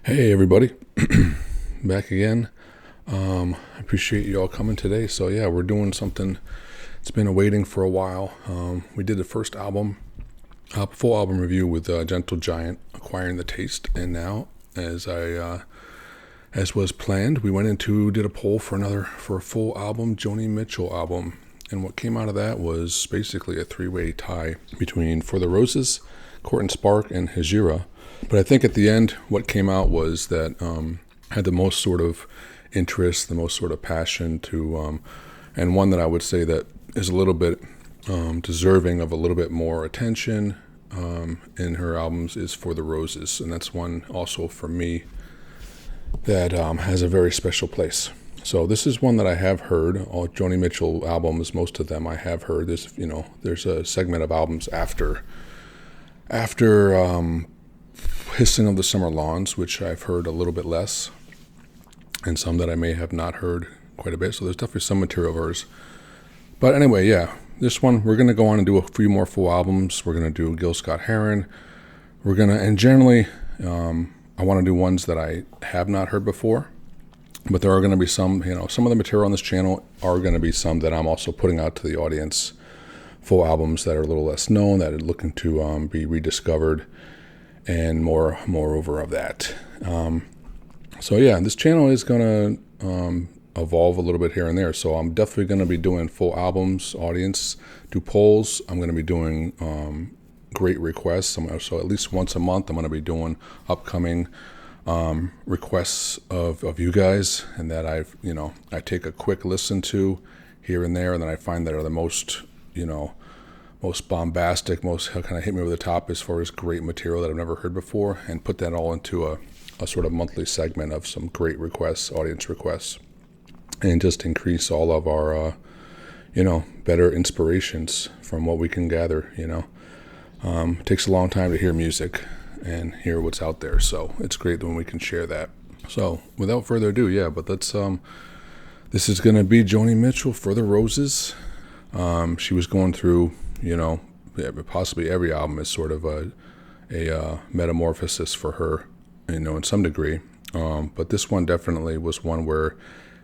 Hey everybody, back again. I appreciate you all coming today. So yeah, we're doing something. It's been awaiting for a while. We did the first album, full album review with Gentle Giant, Acquiring the Taste, and now, as was planned, we did a poll for a full album, Joni Mitchell album, and what came out of that was basically a three-way tie between For the Roses, Court and Spark, and Hejira. But I think at the end, what came out was that had the most sort of interest, the most sort of passion to, and one that I would say that is a little bit deserving of a little bit more attention in her albums is For the Roses. And that's one also for me that has a very special place. So this is one that I have heard. All Joni Mitchell albums, most of them I have heard. There's a segment of albums after Hissing of the Summer Lawns, which I've heard a little bit less, and some that I may have not heard quite a bit. So there's definitely some material of hers. But anyway, yeah, this one, we're going to go on and do a few more full albums. We're going to do Gil Scott-Heron. And generally, I want to do ones that I have not heard before. But there are going to be some of the material on this channel are going to be some that I'm also putting out to the audience, full albums that are a little less known, that are looking to be rediscovered, and moreover of that. So yeah, this channel is going to evolve a little bit here and there. So I'm definitely going to be doing full albums, audience, do polls. I'm going to be doing great requests. So at least once a month, I'm going to be doing upcoming requests of you guys, and that I take a quick listen to here and there, and then I find that are the most bombastic, most kind of hit me over the top as far as great material that I've never heard before, and put that all into a sort of monthly segment of some great requests, audience requests, and just increase all of our, better inspirations from what we can gather, It takes a long time to hear music and hear what's out there, so it's great when we can share that. So without further ado, this is going to be Joni Mitchell, For the Roses. She was going through, possibly every album is sort of a metamorphosis for her, in some degree. But this one definitely was one where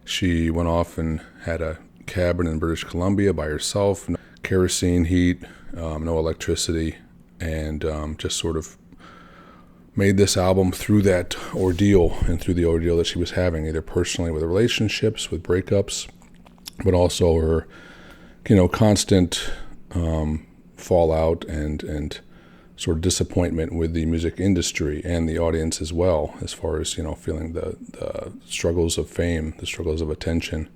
she went off and had a cabin in British Columbia by herself, no kerosene heat, no electricity, and just sort of made this album through that ordeal and through the ordeal that she was having, either personally with relationships, with breakups, but also her constant fallout and sort of disappointment with the music industry and the audience as well, as far as, feeling the struggles of fame, the struggles of attention,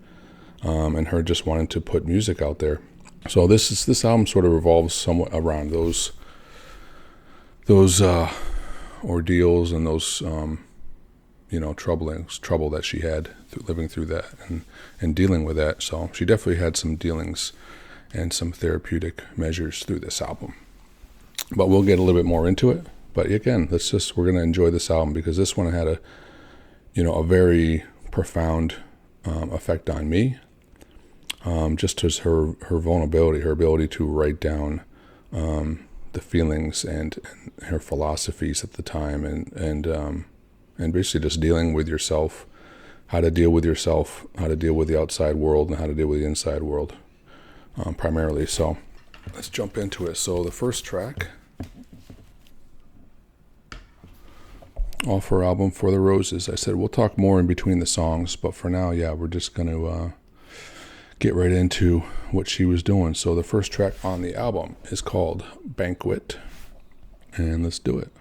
and her just wanting to put music out there. So this album sort of revolves somewhat around those ordeals and those trouble that she had living through that and dealing with that. So she definitely had some dealings and some therapeutic measures through this album. But we'll get a little bit more into it. But again, we're going to enjoy this album because this one had a very profound effect on me. Just as her vulnerability, her ability to write down the feelings and her philosophies at the time, and basically just dealing with yourself, how to deal with yourself, how to deal with the outside world, and how to deal with the inside world, primarily. So let's jump into it. So the first track off her album, For the Roses. I said we'll talk more in between the songs, but for now, we're just going to get right into what she was doing. So the first track on the album is called Banquet, and let's do it.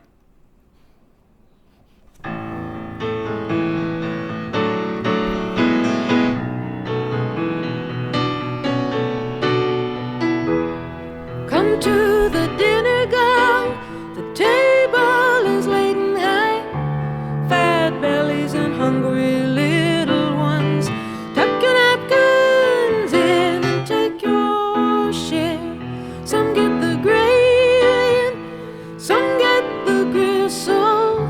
Come to the dinner gong, the table is laden high. Fat bellies and hungry little ones, tuck your napkins in and take your share. Some get the gravy, some get the gristle,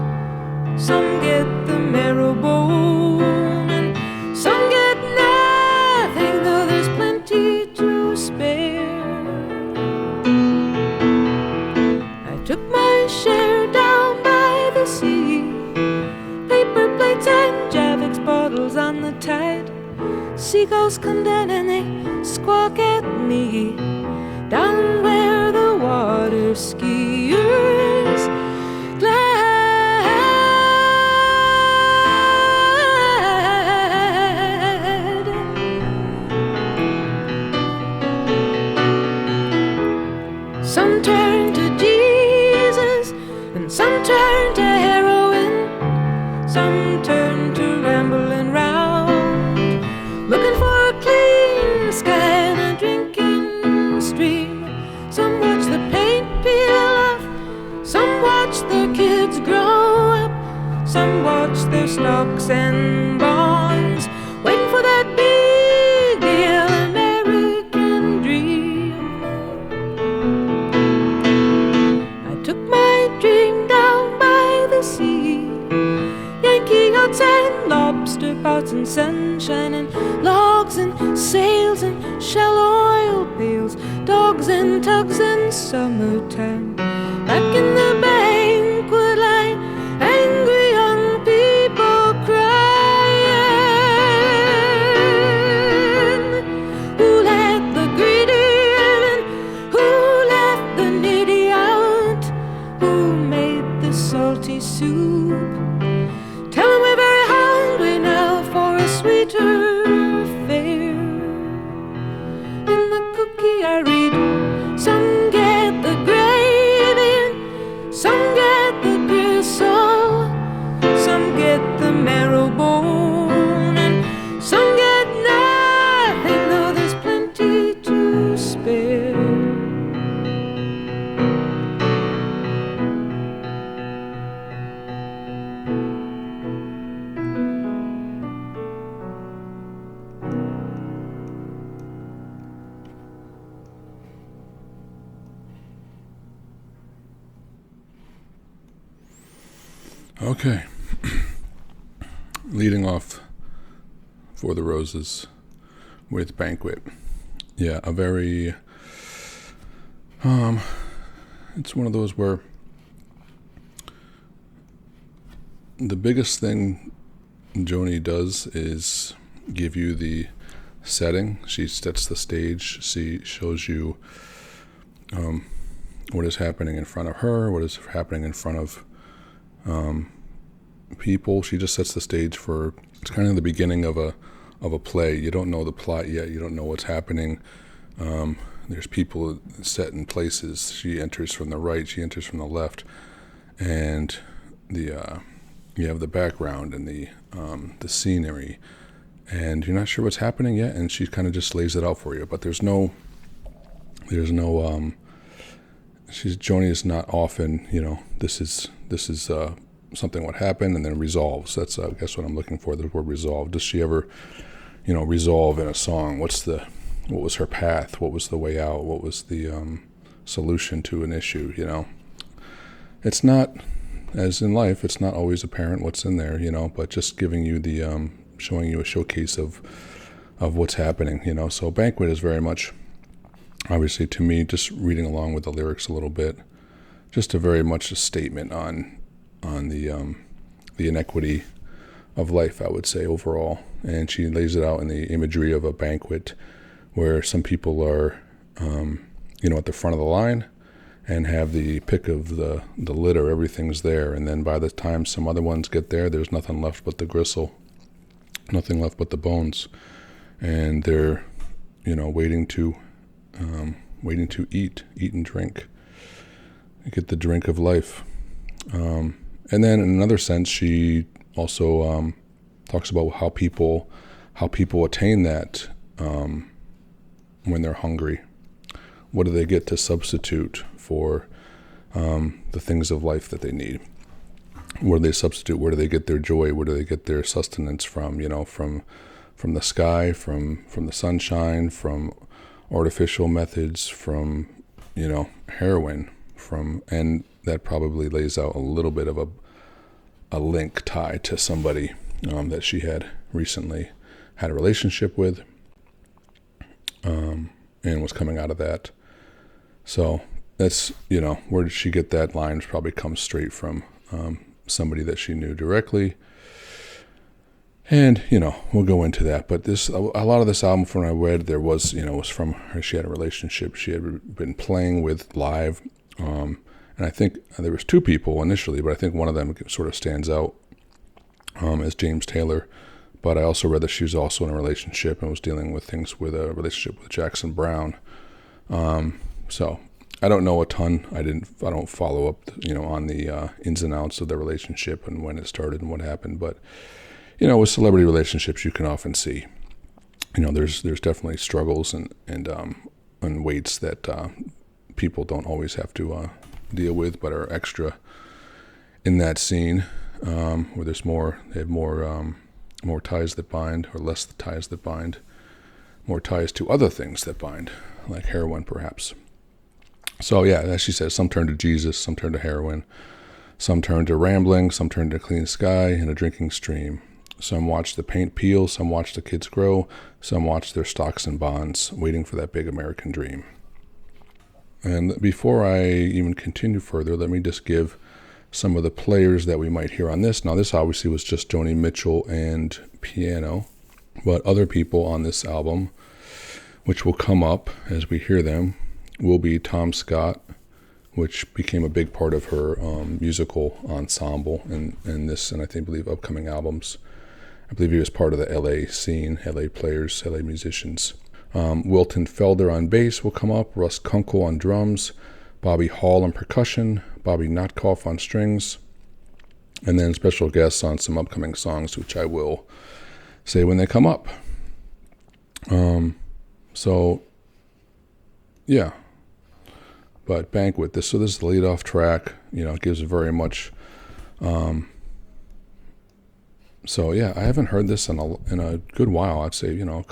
some get the marrow bone, and some get nothing, though there's plenty to spare. Took my share down by the sea. They and Javix bottles on the tide. Seagulls come down and they squawk at me, down where the water skiers glide. Some turn to Jesus and some turn to heroin. Some turn to rambling round, looking for a clean sky and a drinking stream. Some watch the paint peel off, some watch their kids grow up, some watch their stocks and bonds, waiting for that big deal American dream. I took my dream down by the sea, Yankee yachts and lobster pots and sunshine and logs and sails and shell oil pails, dogs and tugs and summertime. Back in the banquet line, angry young people crying. Who let the greedy in? Who left the needy out? Who made the salty soup? Tell 'em we're very hungry now for a sweeter fare. In the cookie I read, some get the gravy and some get the gristle, some get the marrow bone, and some get nothing, though there's plenty to spare. Okay. Leading off For the Roses with Banquet. Yeah, a very it's one of those where the biggest thing Joni does is give you the setting. She sets the stage. She shows you what is happening in front of her, what is happening in front of people. She just sets the stage for, it's kind of the beginning of a play. You don't know the plot yet. You don't know what's happening. There's people set in places. She enters from the right. She enters from the left, and you have the background and the scenery, and you're not sure what's happening yet. And she kind of just lays it out for you. But there's no. Joni is not often. This is something what happened and then resolves. That's I guess what I'm looking for, the word resolve. Does she ever resolve in a song? What was her path? What was the way out? What was the solution to an issue? It's not, as in life, it's not always apparent what's in there, but just giving you the showing you a showcase of what's happening. So Banquet is very much, obviously to me, just reading along with the lyrics a little bit, just a very much a statement on the inequity of life, I would say, overall. And she lays it out in the imagery of a banquet where some people are, at the front of the line and have the pick of the litter. Everything's there. And then by the time some other ones get there, there's nothing left but the gristle, nothing left but the bones. And they're, waiting to eat and drink, get the drink of life. And then in another sense, she also talks about how people attain that when they're hungry. What do they get to substitute for the things of life that they need? What do they substitute? Where do they get their joy? Where do they get their sustenance from? From the sky, from the sunshine, from artificial methods, from heroin, and that probably lays out a little bit of a link tied to somebody that she had recently had a relationship with, and was coming out of that. So that's, where did she get that line? Probably comes straight from somebody that she knew directly. And, we'll go into that. But a lot of this album, from what I read, there was, was from her. She had a relationship. She had been playing with live. And I think there was two people initially, but I think one of them sort of stands out as James Taylor. But I also read that she was also in a relationship and was dealing with things with a relationship with Jackson Browne. So I don't know a ton. I don't follow up, on the ins and outs of the relationship and when it started and what happened. But with celebrity relationships, you can often see, there's definitely struggles and weights that people don't always have to deal with, but are extra in that scene, where they have more ties that bind, or less ties that bind, more ties to other things that bind, like heroin, perhaps. So yeah, as she says, some turn to Jesus, some turn to heroin, some turn to rambling, some turn to a clean sky and a drinking stream. Some watch the paint peel, some watch the kids grow, some watch their stocks and bonds, waiting for that big American dream. And before I even continue further, let me just give some of the players that we might hear on this. Now, this obviously was just Joni Mitchell and piano, but other people on this album, which will come up as we hear them, will be Tom Scott, which became a big part of her musical ensemble in this, and I believe upcoming albums. I believe he was part of the LA scene, LA players, LA musicians. Wilton Felder on bass will come up, Russ Kunkel on drums, Bobby Hall on percussion, Bobby Notkoff on strings, and then special guests on some upcoming songs, which I will say when they come up. So, yeah. But Banquet, this is the lead-off track. It gives very much... So yeah, I haven't heard this in a good while. I'd say a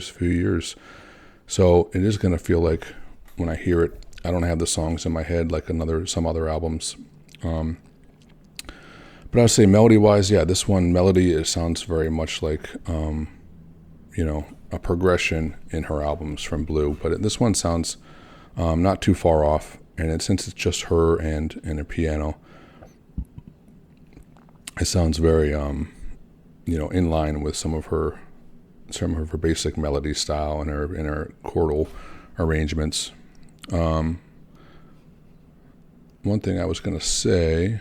few years. So it is going to feel like when I hear it, I don't have the songs in my head like some other albums. But I'd say melody-wise, yeah, this one melody it sounds very much like a progression in her albums from Blue. But this one sounds not too far off, and since it's just her and a piano, it sounds very in line with some of her basic melody style and her chordal arrangements. One thing I was going to say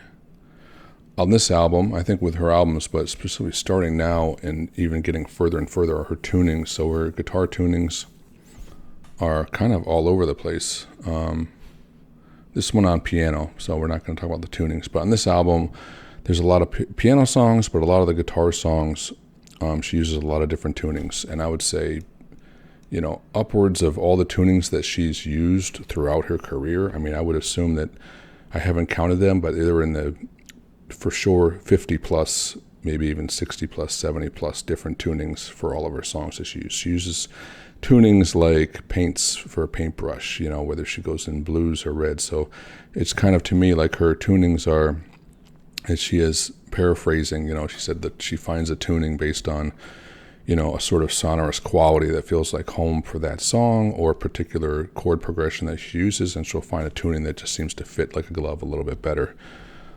on this album, I think with her albums, but specifically starting now and even getting further and further, are her tunings. So her guitar tunings are kind of all over the place. This one on piano, so we're not going to talk about the tunings. But on this album, there's a lot of piano songs, but a lot of the guitar songs, she uses a lot of different tunings. And I would say, upwards of all the tunings that she's used throughout her career. I mean, I would assume that, I haven't counted them, but they're in the, for sure, 50 plus, maybe even 60 plus, 70 plus different tunings for all of her songs that she uses. She uses tunings like paints for a paintbrush, whether she goes in blues or red. So it's kind of, to me, like her tunings are, as she is paraphrasing, she said that she finds a tuning based on, a sort of sonorous quality that feels like home for that song, or a particular chord progression that she uses, and she'll find a tuning that just seems to fit like a glove a little bit better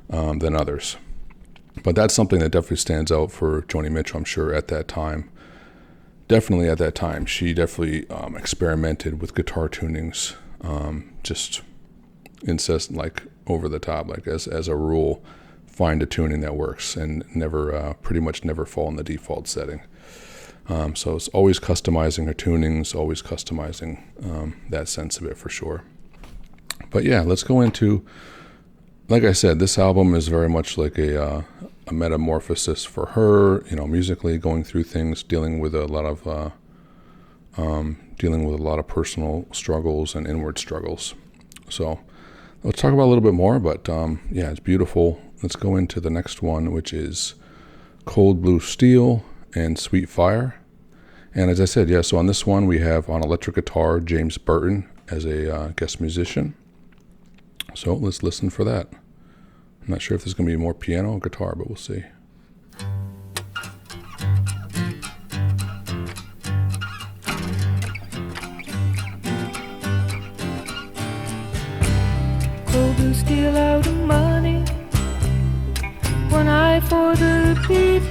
than others. But that's something that definitely stands out for Joni Mitchell, I'm sure, at that time. Definitely at that time. She definitely experimented with guitar tunings, just incessant, like over the top, like as a rule. Find a tuning that works and pretty much never fall in the default setting. So it's always customizing her tunings, always customizing that sense of it for sure. But yeah, let's go into, like I said, this album is very much like a metamorphosis for her, musically, going through things, dealing with a lot of personal struggles and inward struggles. So let's talk about a little bit more, but yeah, it's beautiful. Let's go into the next one, which is Cold Blue Steel and Sweet Fire. And as I said, yeah, so on this one we have on electric guitar James Burton as a guest musician. So let's listen for that. I'm not sure if there's going to be more piano or guitar, but we'll see. Cold blue steel out of money, one eye for the people,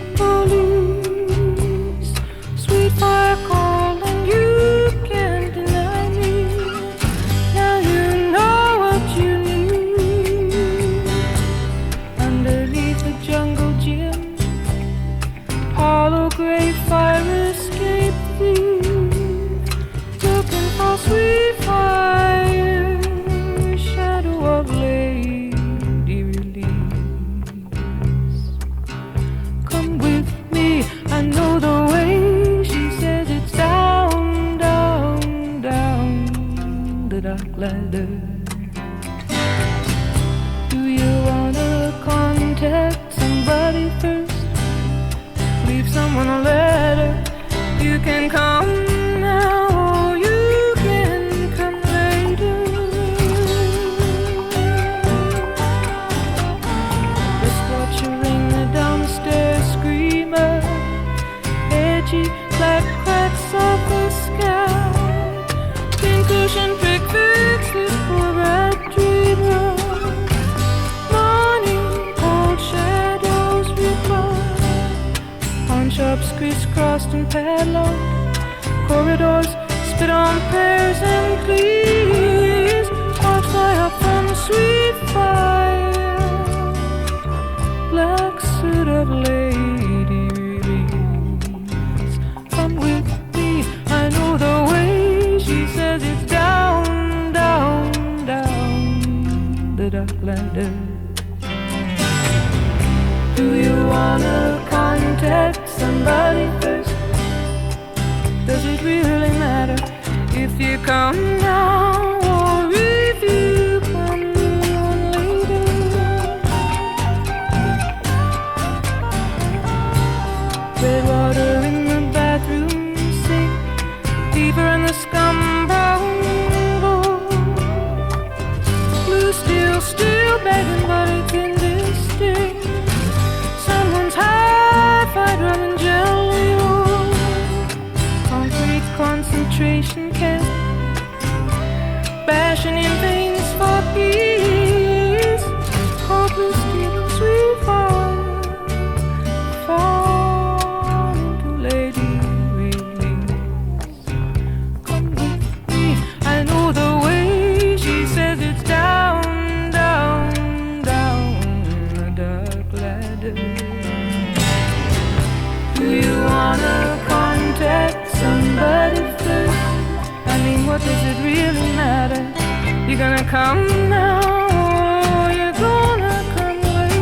lost and padlocked. Corridors spit on prayers and pleas. Sparks fly up from sweet fire. Black suit of lady release. Come with me, I know the way. She says it's down, down, down the dark ladder. Do you wanna contact somebody first? Does it really matter if you come now or if you come on later? Red water in the bathroom sink, deeper in the scum brown bowl. Blue steel still begging, but it's indistinct. Someone's high-fied rum and jelly roll. Concrete concentration camp, bashing in veins for peace. Cold blue steel and sweet fire, fall into lady release. Come with me, I know the way. She says it's down, down, down the dark ladder. Do you wanna contact somebody first? I mean, what does it really matter? You gonna come now or you gonna come later?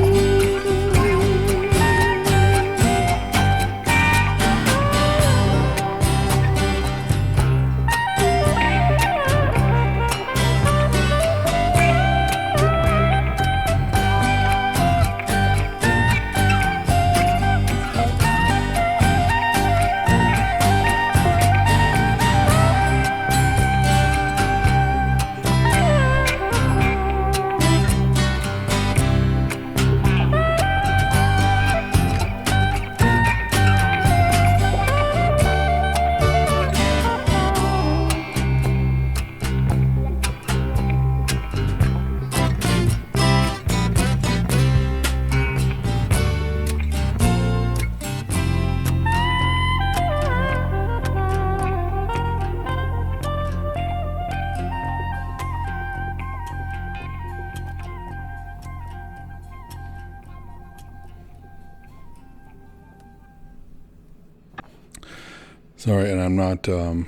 Sorry, and I'm not, I'm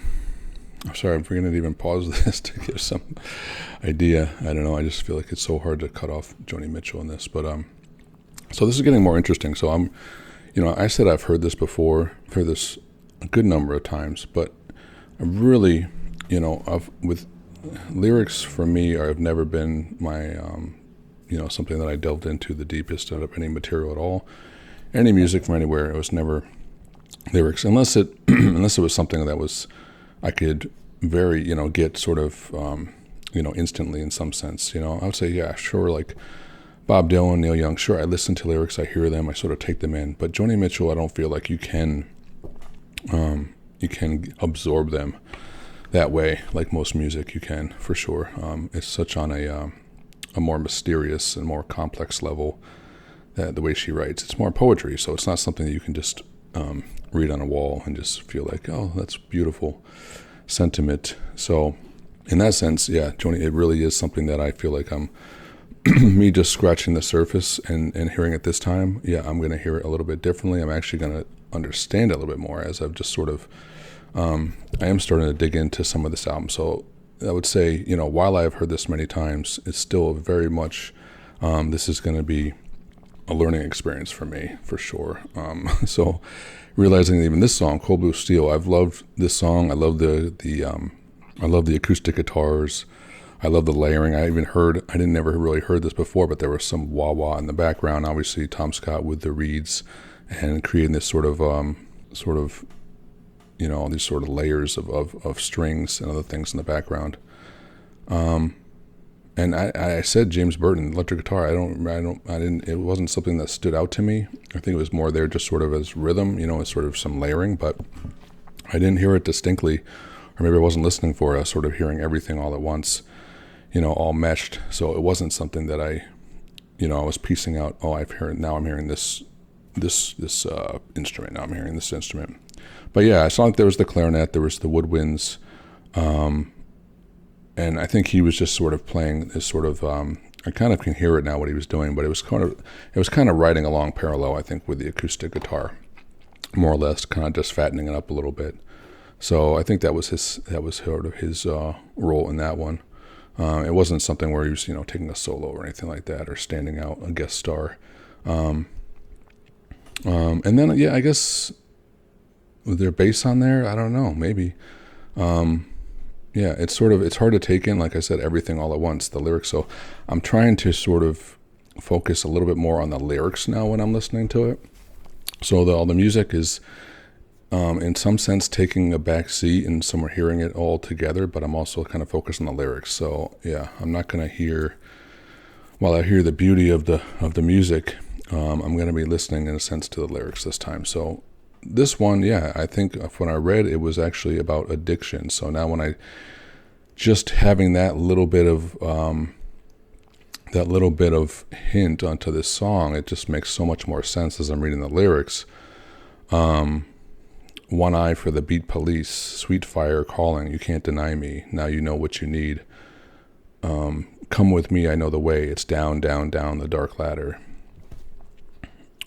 sorry, I'm forgetting to even pause this to give some idea. I don't know, I just feel like it's so hard to cut off Joni Mitchell in this. But, so this is getting more interesting. So I said I've heard this before, I've heard this a good number of times, but I really, with lyrics for me, have never been my, something that I delved into the deepest out of any material at all. Any music from anywhere, it was never lyrics, unless it was something that was I could very get sort of instantly in some sense. I would say yeah, sure, like Bob Dylan, Neil Young, sure, I listen to lyrics, I hear them, I sort of take them in. But Joni Mitchell, I don't feel like you can absorb them that way like most music you can, for sure. It's such on a more mysterious and more complex level that the way she writes, it's more poetry, so it's not something that you can just read on a wall and just feel like, oh, that's beautiful sentiment. So in that sense, yeah, Joni, it really is something that I feel like I'm me just scratching the surface and hearing it this time. Yeah, I'm going to hear it a little bit differently. I'm actually going to understand it a little bit more as I've just sort of I am starting to dig into some of this album. So I would say, while I've heard this many times, it's still very much this is going to be a learning experience for me, for sure. So realizing that even this song, Cold Blue Steel, I've loved this song. I love I love the acoustic guitars. I love the layering. I didn't never really heard this before, but there was some wah-wah in the background. Obviously, Tom Scott with the reeds and creating this sort of all these sort of layers of strings and other things in the background. And I said James Burton, electric guitar. It wasn't something that stood out to me. I think it was more there just sort of as rhythm, as sort of some layering, but I didn't hear it distinctly, or maybe I wasn't listening for it. I was sort of hearing everything all at once, all meshed. So it wasn't something that I was piecing out. Oh, I'm hearing this this instrument. Now I'm hearing this instrument. But yeah, I saw like there was the clarinet, there was the woodwinds, and I think he was just sort of playing this sort of. I kind of can hear it now what he was doing, but it was kind of riding along parallel, I think, with the acoustic guitar, more or less, kind of just fattening it up a little bit. So I think that was sort of his role in that one. It wasn't something where he was, taking a solo or anything like that, or standing out a guest star. And then, yeah, I guess, was there bass on there? I don't know, maybe. Yeah, it's hard to take in, like I said, everything all at once, the lyrics. So I'm trying to sort of focus a little bit more on the lyrics now when I'm listening to it. So all the music is, in some sense, taking a back seat, and some are hearing it all together, but I'm also kind of focused on the lyrics. So yeah, I'm not going to hear, while I hear the beauty of the music, I'm going to be listening in a sense to the lyrics this time. So this one, yeah, I think when I read, it was actually about addiction. So now when I just having that little bit of hint onto this song, it just makes so much more sense as I'm reading the lyrics. One eye for the beat police, sweet fire calling, you can't deny me, now you know what you need. Come with me, I know the way, it's down, down, down the dark ladder.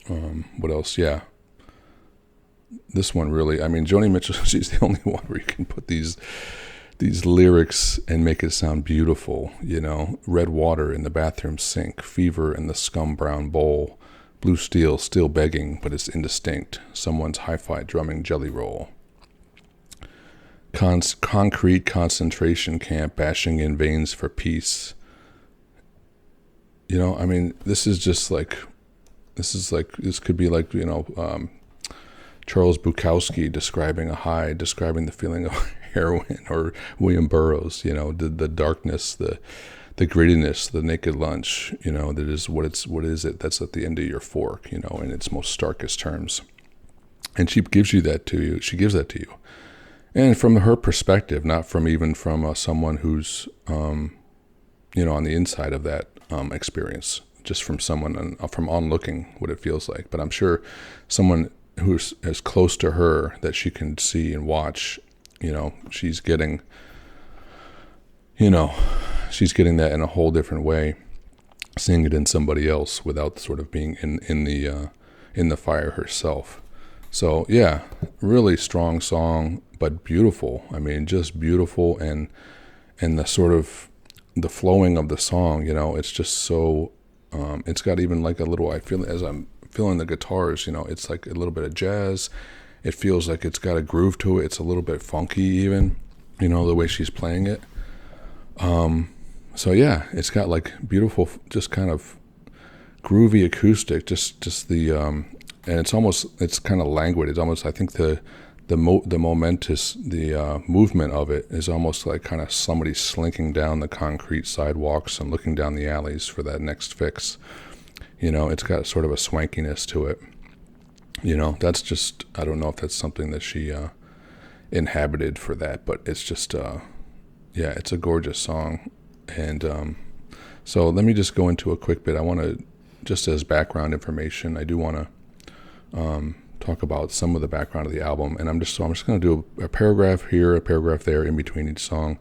What else? Yeah. This one really, I mean, Joni Mitchell, she's the only one where you can put these lyrics and make it sound beautiful, red water in the bathroom sink, fever in the scum brown bowl, blue steel still begging, but it's indistinct, someone's hi-fi drumming jelly roll. Concrete concentration camp bashing in veins for peace. I mean, this could be like, Charles Bukowski describing a high, describing the feeling of heroin, or William Burroughs, the darkness, the grittiness, the naked lunch, that is what is it that's at the end of your fork, in its most starkest terms. And she gives that to you. And from her perspective, not from someone who's, on the inside of that experience, just from someone from onlooking what it feels like. But I'm sure someone who's as close to her that she can see and watch, she's getting that in a whole different way, seeing it in somebody else without sort of being in the fire herself. So yeah, really strong song, but beautiful. I mean, just beautiful, and the sort of the flowing of the song, it's just so, it's got even like a little, I feel as I'm feeling the guitars, it's like a little bit of jazz. It feels like it's got a groove to it. It's a little bit funky even, the way she's playing it. So yeah, it's got like beautiful, just kind of groovy acoustic, just the, and it's kind of languid. It's almost, I think the momentous, the movement of it is almost like kind of somebody slinking down the concrete sidewalks and looking down the alleys for that next fix. It's got sort of a swankiness to it. That's just, I don't know if that's something that she inhabited for that, but it's just, yeah, it's a gorgeous song. And so let me just go into a quick bit. I want to, just as background information, I do want to talk about some of the background of the album. And I'm just going to do a paragraph here, a paragraph there in between each song,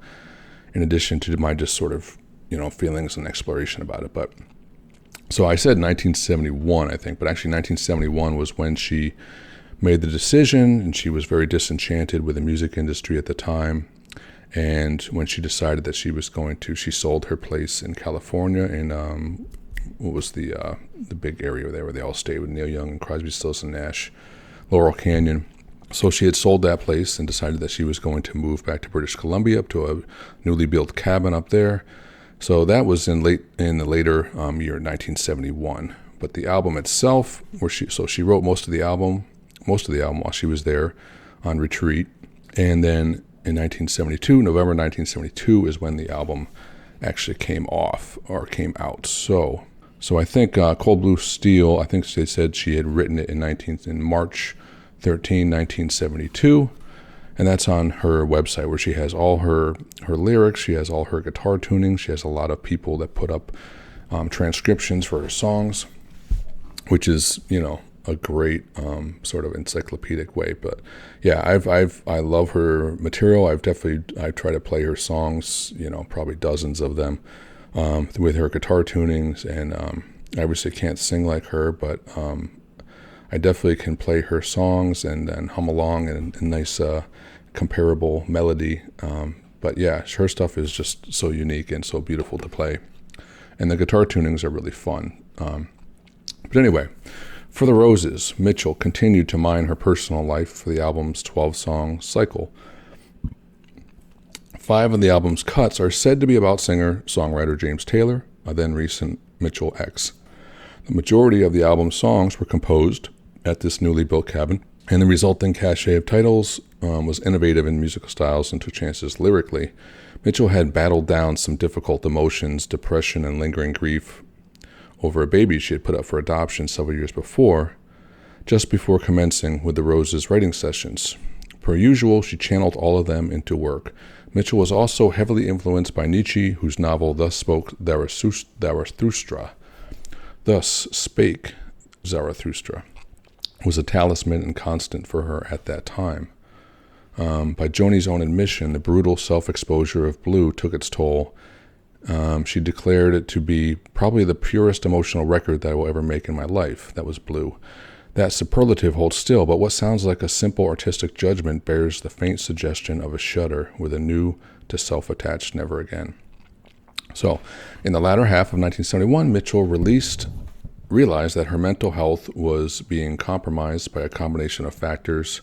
in addition to my just sort of, feelings and exploration about it. But so I said 1971, I think, but actually 1971 was when she made the decision, and she was very disenchanted with the music industry at the time. And when she decided that she sold her place in California in, what was the big area there where they all stayed with Neil Young and Crosby, Stills and Nash, Laurel Canyon. So she had sold that place and decided that she was going to move back to British Columbia, up to a newly built cabin up there. So that was in the later year 1971. But the album itself, she wrote most of the album while she was there on retreat. And then in November 1972 is when the album actually came out. So I think Cold Blue Steel, I think they said she had written it in March 13, 1972. And that's on her website, where she has all her lyrics, she has all her guitar tuning, she has a lot of people that put up transcriptions for her songs, which is, a great sort of encyclopedic way. But yeah, I love her material. I try to play her songs, probably dozens of them, with her guitar tunings, and I obviously can't sing like her, but I definitely can play her songs and then hum along in a nice comparable melody. But yeah, her stuff is just so unique and so beautiful to play. And the guitar tunings are really fun. But anyway, for the Roses, Mitchell continued to mine her personal life for the album's 12-song cycle. 5 of the album's cuts are said to be about singer-songwriter James Taylor, a then recent Mitchell ex. The majority of the album's songs were composed at this newly built cabin, and the resulting cachet of titles was innovative in musical styles and took chances lyrically. Mitchell had battled down some difficult emotions, depression, and lingering grief over a baby she had put up for adoption several years before, just before commencing with the Roses' writing sessions. Per usual, she channeled all of them into work. Mitchell was also heavily influenced by Nietzsche, whose novel Thus Spake Zarathustra was a talisman and constant for her at that time. By Joni's own admission, the brutal self-exposure of Blue took its toll. She declared it to be probably the purest emotional record that I will ever make in my life. That was Blue. That superlative holds still, but what sounds like a simple artistic judgment bears the faint suggestion of a shudder with a new to self-attached never again. So, in the latter half of 1971, Mitchell realized that her mental health was being compromised by a combination of factors: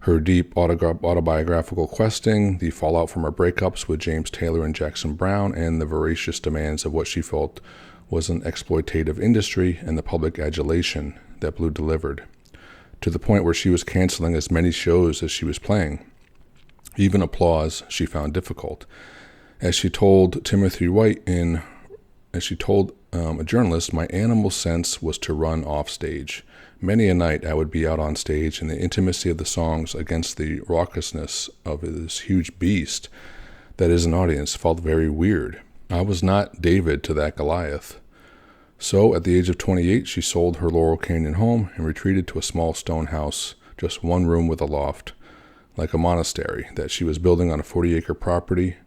her deep autobiographical questing, the fallout from her breakups with James Taylor and Jackson Browne, and the voracious demands of what she felt was an exploitative industry and the public adulation that Blue delivered, to the point where she was canceling as many shows as she was playing. Even applause she found difficult. As she told a journalist, my animal sense was to run off stage. Many a night I would be out on stage, and the intimacy of the songs against the raucousness of this huge beast that is an audience felt very weird. I was not David to that Goliath. So, at the age of 28, she sold her Laurel Canyon home and retreated to a small stone house, just one room with a loft, like a monastery, that she was building on a 40-acre property.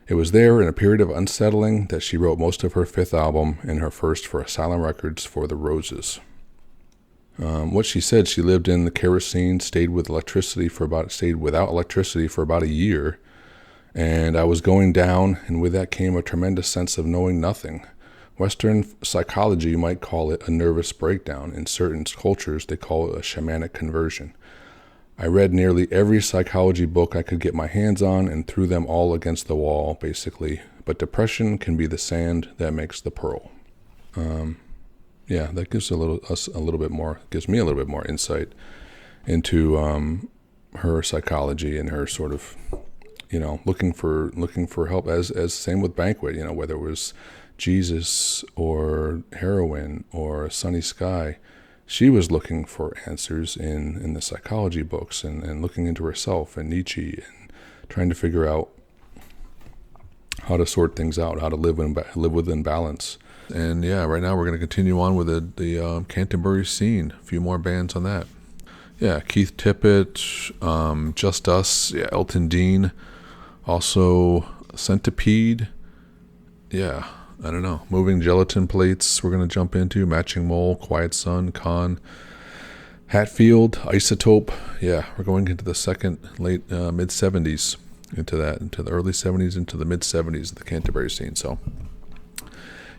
It was there, in a period of unsettling, that she wrote most of her 5th album and her first for Asylum Records for the Roses. What she said, she lived in the kerosene, stayed without electricity for about a year, and I was going down, and with that came a tremendous sense of knowing nothing. Western psychology might call it a nervous breakdown. In certain cultures, they call it a shamanic conversion. I read nearly every psychology book I could get my hands on and threw them all against the wall, basically. But depression can be the sand that makes the pearl. That gives gives me a little bit more insight into her psychology and her sort of, looking for help. As same with Banquet, whether it was Jesus or heroin or sunny sky, she was looking for answers in the psychology books and looking into herself and Nietzsche and trying to figure out how to sort things out, how to live within balance. And yeah, right now we're going to continue on with the Canterbury scene. A few more bands on that. Yeah, Keith Tippett, Just Us, Elton Dean, also Centipede. Yeah, I don't know. Moving Gelatin Plates we're going to jump into. Matching Mole, Quiet Sun, Con, Hatfield, Isotope. Yeah, we're going into the mid-70s, into the early 70s, into the mid-70s of the Canterbury scene. So,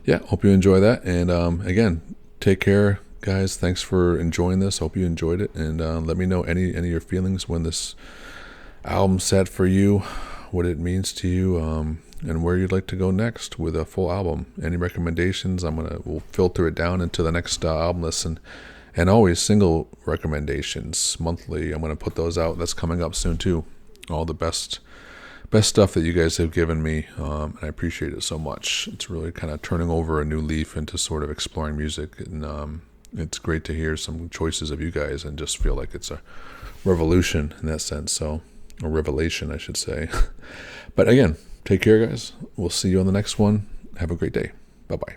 yeah, hope you enjoy that. And again, take care, guys. Thanks for enjoying this. Hope you enjoyed it. And let me know any of your feelings when this album set for you, what it means to you, and where you'd like to go next with a full album. Any recommendations? We'll filter it down into the next album list, and always single recommendations monthly. I'm gonna put those out. That's coming up soon too. All the best stuff that you guys have given me, and I appreciate it so much. It's really kind of turning over a new leaf into sort of exploring music, and it's great to hear some choices of you guys and just feel like it's a revolution in that sense. So, a revelation, I should say. But again, take care, guys. We'll see you on the next one. Have a great day. Bye-bye.